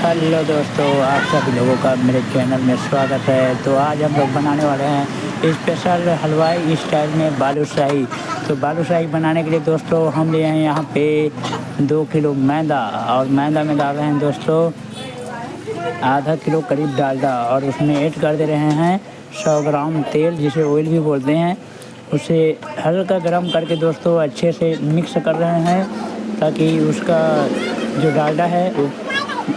Hello दोस्तों, आप सभी लोगों का मेरे चैनल में स्वागत है। तो आज हम लोग बनाने वाले हैं स्पेशल हलवाई स्टाइल में बालूशाही। तो बालूशाही बनाने के लिए दोस्तों हम लिए हैं यहाँ पे 2 किलो मैदा, और मैदा में डाल रहे हैं दोस्तों आधा किलो करीब डालडा, और उसमें ऐड कर दे रहे हैं 100 ग्राम तेल, जिसे ऑयल भी बोलते हैं। उसे हल्का गर्म करके दोस्तों अच्छे से मिक्स कर रहे हैं, ताकि उसका जो डालडा है वो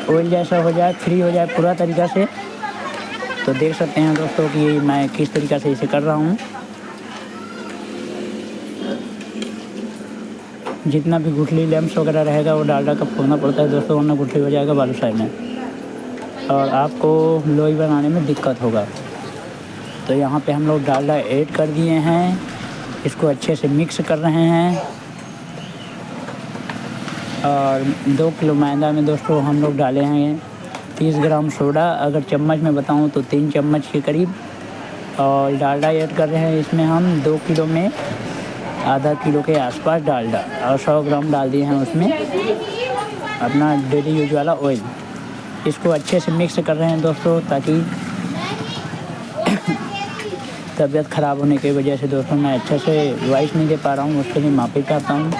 ऑयल जैसा हो जाए, फ्री हो जाए पूरा तरीक़ा से। तो देख सकते हैं दोस्तों कि मैं किस तरीक़ा से इसे कर रहा हूँ। जितना भी गुठली लैम्स वगैरह रहेगा वो डालडा का फोड़ना पड़ता है दोस्तों, वरना गुठली हो जाएगा बालूशाही में और आपको लोई बनाने में दिक्कत होगा। तो यहाँ पे हम लोग डालडा ऐड कर दिए हैं, इसको अच्छे से मिक्स कर रहे हैं। और 2 किलो मैदा में दोस्तों हम लोग डाले हैं 30 ग्राम सोडा, अगर चम्मच में बताऊं तो 3 चम्मच के करीब। और डालडा ऐड कर रहे हैं इसमें हम 2 किलो में आधा किलो के आसपास डालडा, और 100 ग्राम डाल दिए हैं उसमें अपना डेली यूज वाला ऑयल। इसको अच्छे से मिक्स कर रहे हैं दोस्तों, ताकि तबीयत ख़राब होने की वजह से दोस्तों मैं अच्छे से वॉइस नहीं दे पा रहा हूँ, उसके लिए माफ़ी चाहता हूँ।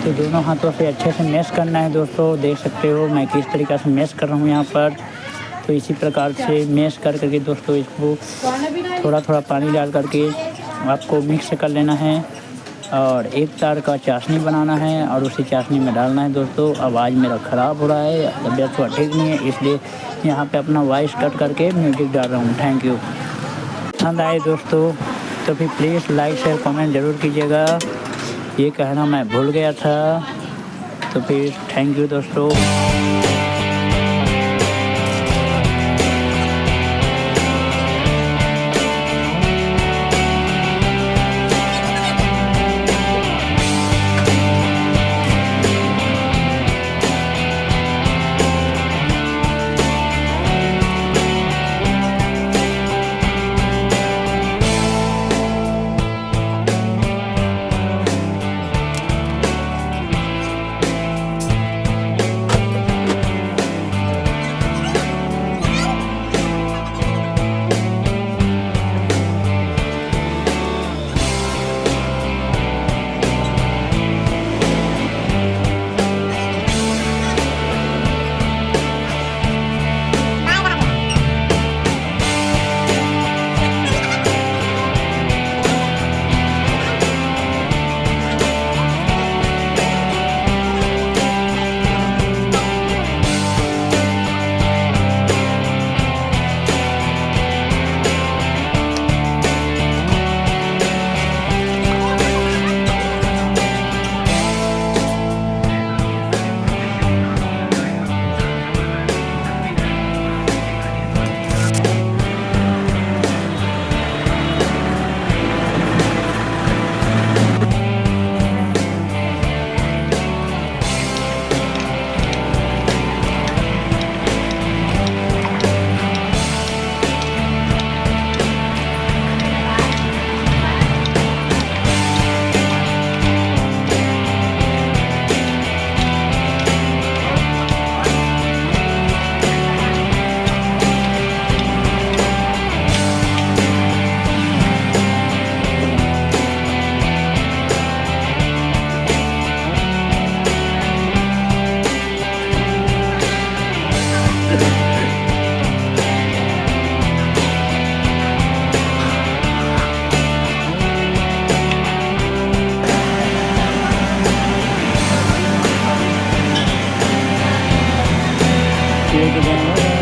तो दोनों हाथों से अच्छे से मैश करना है दोस्तों। देख सकते हो मैं किस तरीक़े से मैश कर रहा हूँ यहाँ पर। तो इसी प्रकार से मैश कर करके दोस्तों इसको थोड़ा थोड़ा पानी डाल करके आपको मिक्स कर लेना है, और एक तार का चाशनी बनाना है और उसी चाशनी में डालना है दोस्तों। आवाज़ मेरा ख़राब हो रहा है, तबीयत थोड़ा ठीक नहीं है, इसलिए यहाँ पे अपना वॉइस कट करके म्यूजिक डाल रहा हूँ। Thank you. पसंद आए दोस्तों तो फिर प्लीज़ लाइक शेयर कमेंट ज़रूर कीजिएगा, ये कहना मैं भूल गया था। तो फिर थैंक यू दोस्तों। लेके जाएंगे।